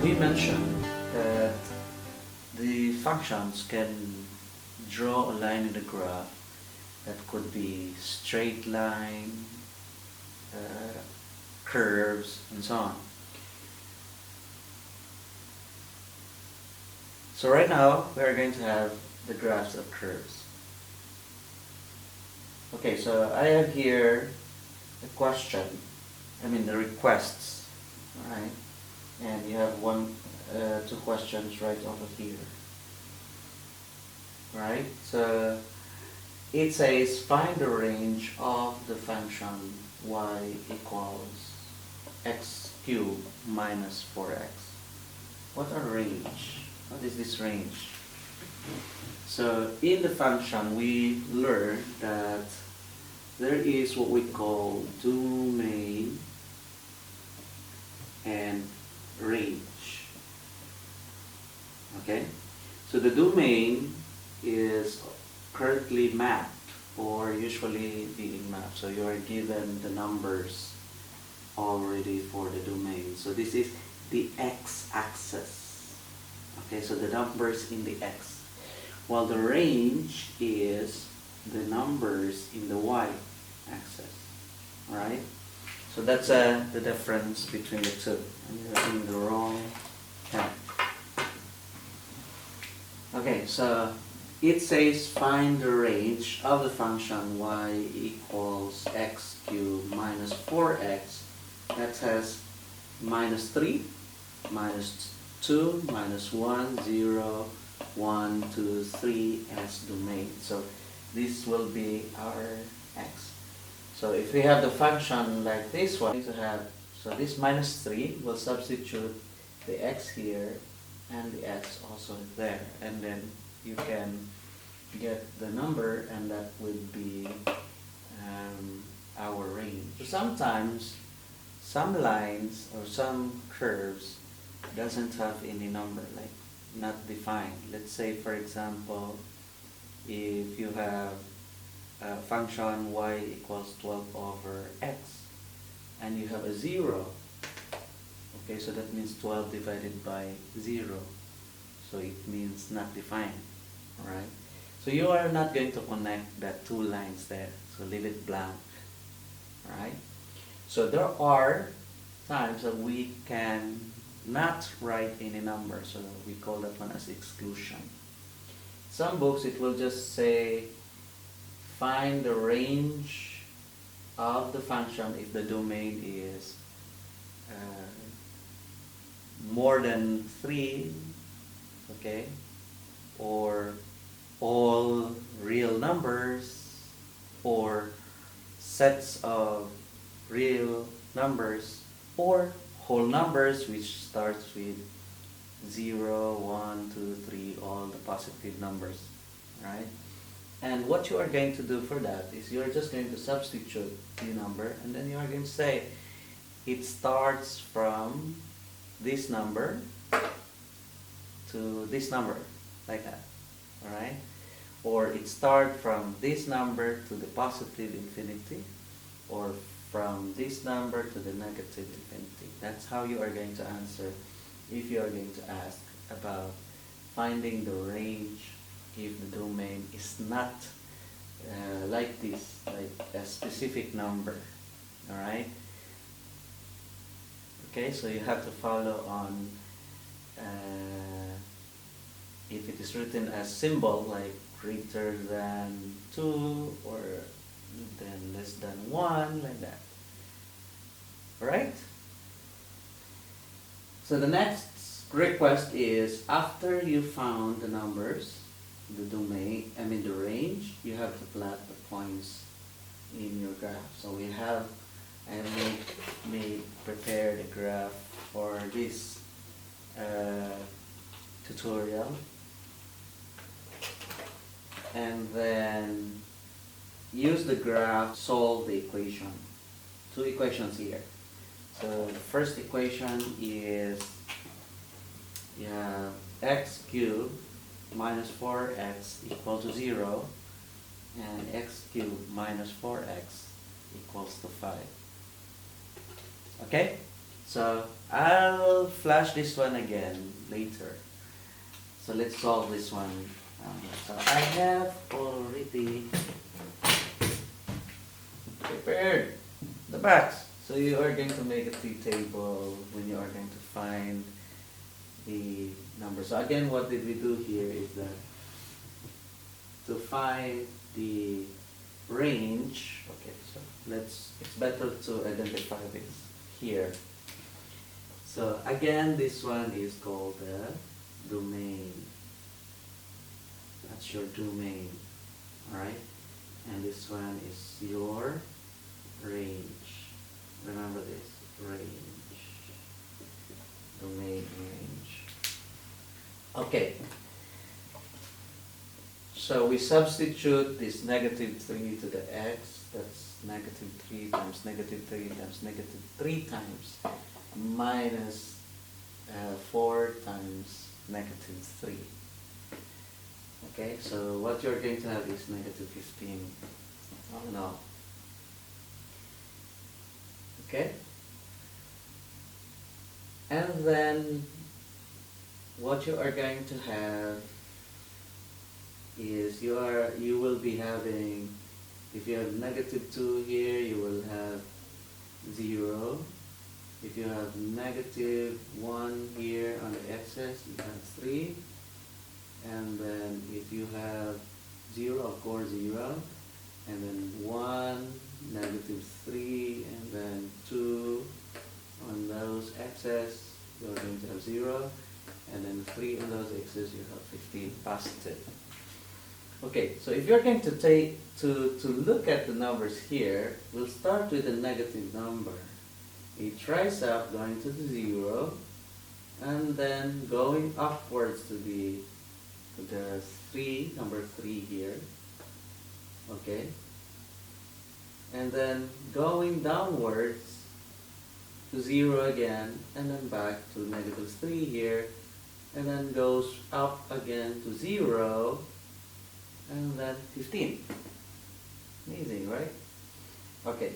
We mentioned that the functions can draw a line in the graph that could be straight line, curves, and so on. So right now we are going to have the graphs of curves. Okay, so I have here the question, the requests, right? And you have two questions right over here, right? So it says find the range of the function y equals x cubed minus 4x. What are range? What is this range? So in the function we learned that there is what we call domain and range. Okay? So the domain is currently mapped or usually being mapped. So you are given the numbers already for the domain. So this is the x-axis. Okay, so the numbers in the x. While the range is the numbers in the y-axis. Right? So that's the difference between the two. And you're in the wrong tab. Okay, so it says find the range of the function y equals x cubed minus 4x. That has minus 3, minus 2, minus 1, 0, 1, 2, 3 as domain. So this will be our x. So if we have the function like this one, so this minus 3 will substitute the x here and the x also there. And then you can get the number, and that would be our range. So sometimes some lines or some curves doesn't have any number, like not defined. Let's say for example, if you have a function y equals 12 over x and you have a 0, okay, so that means 12 divided by 0, so it means not defined, right? So you are not going to connect that two lines there, so leave it blank, right? So there are times that we can not write any number, so we call that one as exclusion. Some books it will just say find the range of the function if the domain is more than 3, okay, or all real numbers, or sets of real numbers, or whole numbers which starts with 0, 1, 2, 3, all the positive numbers, right? And what you are going to do for that is you are just going to substitute the number, and then you are going to say it starts from this number to this number, like that, alright? Or it starts from this number to the positive infinity, or from this number to the negative infinity. That's how you are going to answer if you are going to ask about finding the range if the domain is not like this, like a specific number. Alright? Okay, so you have to follow on if it is written as symbol, like greater than 2 or then less than 1, like that. Alright? So the next request is after you found the numbers, the domain, the range, you have to plot the points in your graph. So we have, I prepared a graph for this tutorial, and then use the graph, solve the equation. Two equations here. So the first equation is you have x cubed minus 4x equal to 0, and x cubed minus 4x equals to 5. Okay? So I'll flash this one again later. So let's solve this one. So I have already prepared the box. So you are going to make a t-table when you are going to find the number. So again, what did we do here is that to find the range, okay, so it's better to identify this here. So again, this one is called the domain. That's your domain, alright? And this one is your range. Remember this, range. Domain range. Okay. So we substitute this negative 3 to the x. That's negative 3 times negative 3 times negative 3 times minus 4 times negative 3. Okay, so what you're going to have is negative 15. Oh no. Okay? And then what you are going to have is you will be having, if you have negative 2 here, you will have 0. If you have negative 1 here on the x-axis, you have 3. And then if you have 0, of course 0. And then 1, negative 3, and then 2 on those x-axis, you're going to have 0. And then 3 on those x-axis, you have 15 positive. Okay, so if you're going to to look at the numbers here, we'll start with a negative number. It rise up going to the 0, and then going upwards to the 3, number 3 here. Okay, and then going downwards to 0 again, and then back to negative 3 here, and then goes up again to 0, and then 15. Amazing, right? Okay,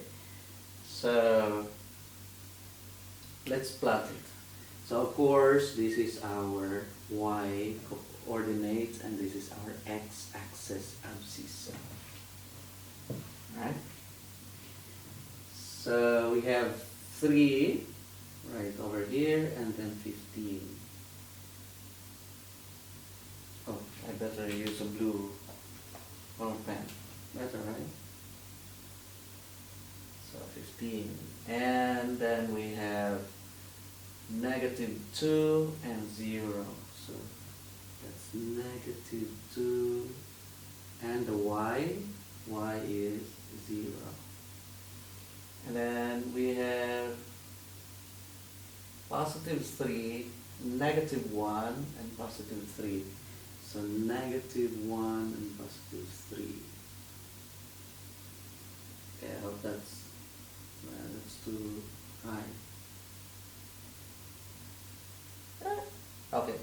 so let's plot it. So of course, this is our y coordinates, and this is our x-axis abscissa. Right? So we have 3 right over here, and then 15. Oh, I better use a blue pen. Better, right? So 15. And then we have negative 2 and 0. So that's negative 2. And the y is 0. And then we have positive 3, negative 1, and positive 3. So negative 1 and positive 3. Okay, I hope that's too high. Okay,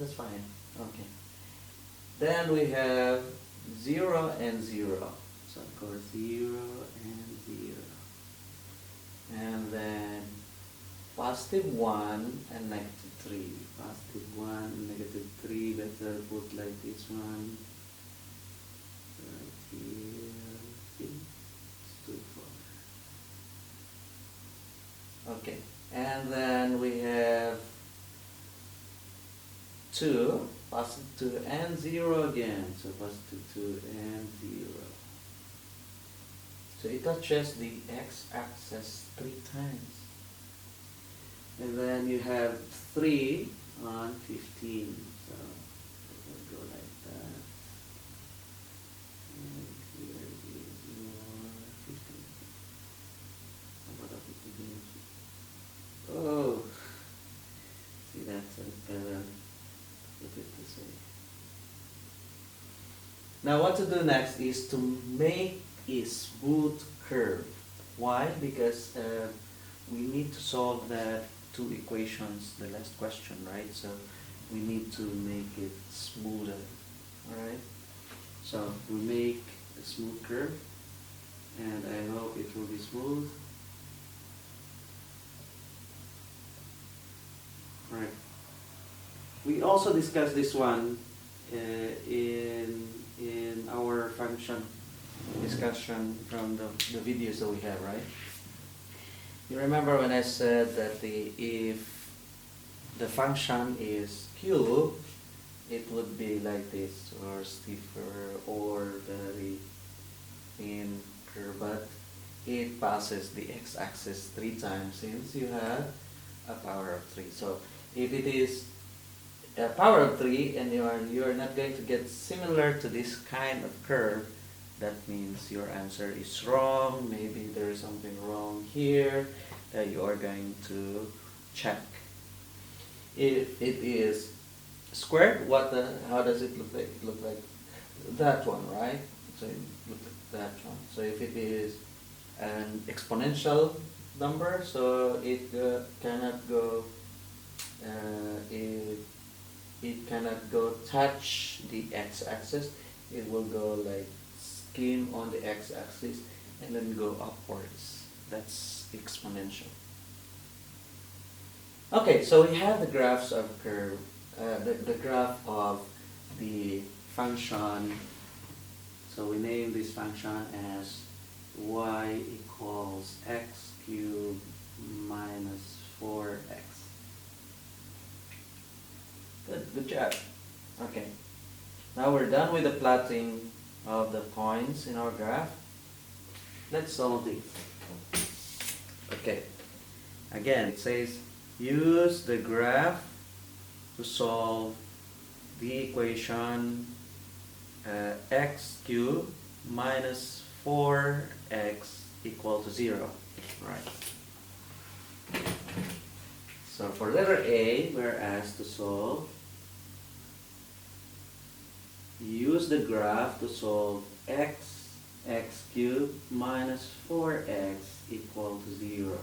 that's fine. Okay. Then we have 0 and 0. So of course 0 and 0. And then positive 1 and negative 3. Positive 1 and negative 3. Better put like this one. Right here. See? It's too far. Okay. And then we have 2, positive 2 and 0 again. So positive 2 and 0. So it touches the x-axis 3 times. And then you have 3 on 15. So we'll go like that. And here is your 15. How about 15? Oh, see, that's better. Put it this way. Now what to do next is to make a smooth curve. Why? Because we need to solve that 2 equations, the last question, right? So we need to make it smoother. Alright? So we make a smooth curve, and I hope it will be smooth. Right. We also discussed this one in our function discussion from the videos that we have, right? You remember when I said that if the function is cube, it would be like this, or stiffer, or very thin curve, but it passes the x-axis 3 times since you have a power of 3. So if it is a power of 3 and you are not going to get similar to this kind of curve, that means your answer is wrong. Maybe there is something wrong here that you are going to check. If it is squared, how does it look like? It look like that one, right? So it look like that one. So if it is an exponential number, so it cannot go it cannot go touch the x-axis. It will go like skim on the x-axis and then go upwards. That's exponential. Okay, so we have the graphs of curve, the graph of the function. So we name this function as y equals x cubed minus 4x. Good job. Okay. Now we're done with the plotting of the points in our graph. Let's solve this. Okay. Again, it says use the graph to solve the equation x cubed minus 4x equal to 0. Right. So for letter A, we're asked to solve. Use the graph to solve x cubed minus 4x equal to 0.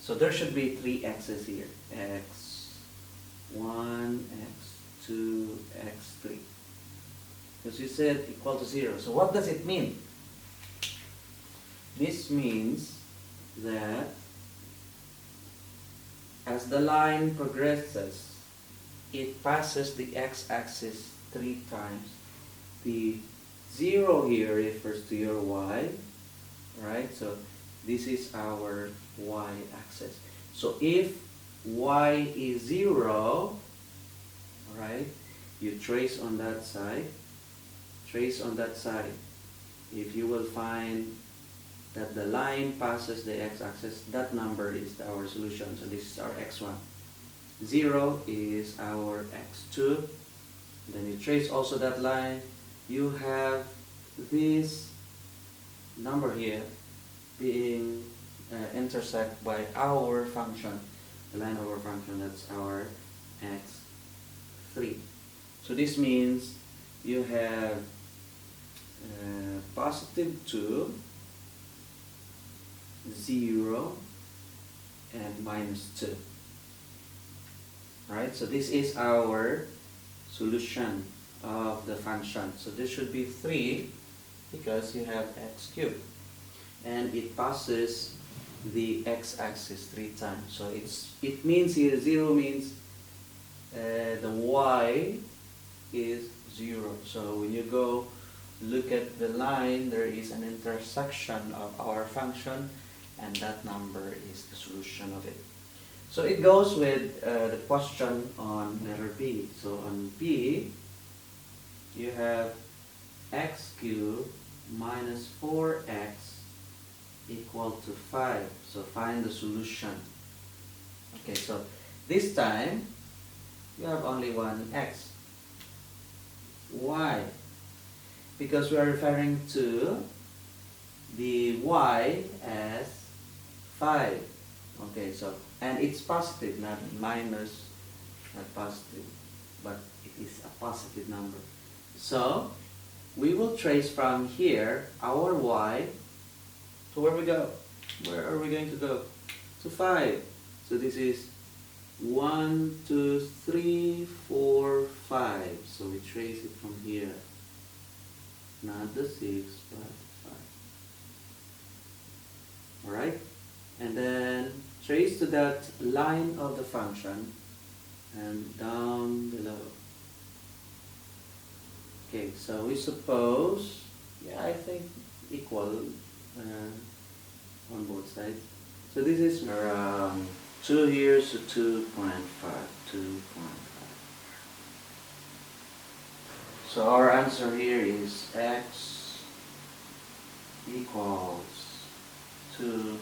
So there should be 3 x's here. x1, x2, x3. Because you said equal to 0. So what does it mean? This means that as the line progresses, it passes the x-axis 3 times. The 0 here refers to your y, right? So this is our y-axis. So if y is 0, right, you trace on that side. Trace on that side. If you will find that the line passes the x-axis, that number is our solution. So this is our x1. 0 is our x2. Then you trace also that line. You have this number here being intersect by our function. The line of our function, that's our x3. So this means you have positive 2, 0, and minus 2. Right? So this is our solution of the function. So this should be 3 because you have x cubed. And it passes the x-axis 3 times. So it means here 0 means the y is 0. So when you go look at the line, there is an intersection of our function, and that number is the solution of it. So it goes with the question on letter B. So on B, you have x cubed minus 4x equal to 5. So find the solution. Okay, so this time, you have only one x. Why? Because we are referring to the y as 5. Okay, so, and it's positive, not minus, not positive, but it is a positive number. So, we will trace from here our y to where we go. Where are we going to go? To 5. So this is 1, 2, 3, 4, 5. So we trace it from here. Not the 6, but 5. Alright? and then trace to that line of the function and down below. Okay, so we suppose, yeah, I think equal on both sides. So this is around 2 here, so 2.5, 2.5. So our answer here is x equals 2.5.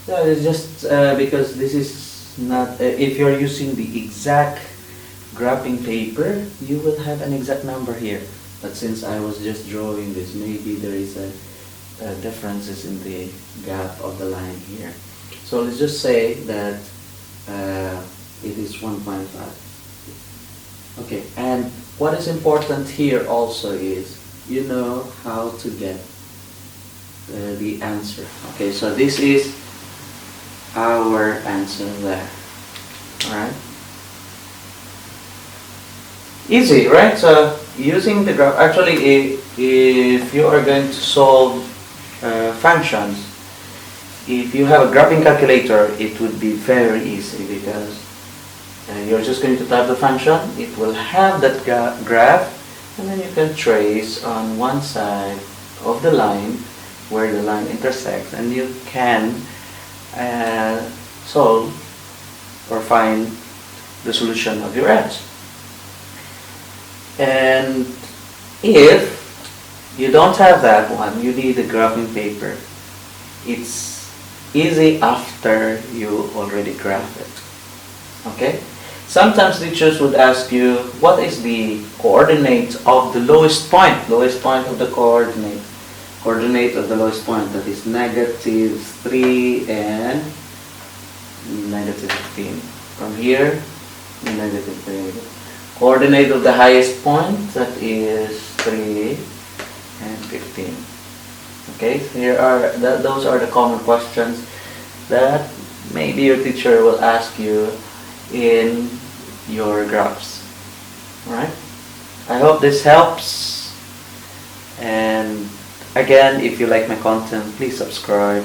Yeah, it's just because this is not, if you're using the exact graphing paper, you will have an exact number here. But since I was just drawing this, maybe there is a differences in the gap of the line here. So let's just say that it is 1.5. Okay, and what is important here also is you know how to get the answer. Okay, so this is our answer there. Alright? Easy, right? So using the graph, actually if you are going to solve functions, if you have a graphing calculator, it would be very easy because you're just going to type the function, it will have that graph, and then you can trace on one side of the line where the line intersects, and you can solve or find the solution of your edge. And if you don't have that one, you need a graphing paper. It's easy after you already graph it. Okay? Sometimes teachers would ask you, what is the coordinate of the lowest point? Lowest point of the coordinate. Coordinate of the lowest point, that is -3 and -15. From here, -3. Coordinate of the highest point, that is 3 and 15. Okay, so here are those are the common questions that maybe your teacher will ask you in your graphs. Alright? I hope this helps, and again, if you like my content, please subscribe.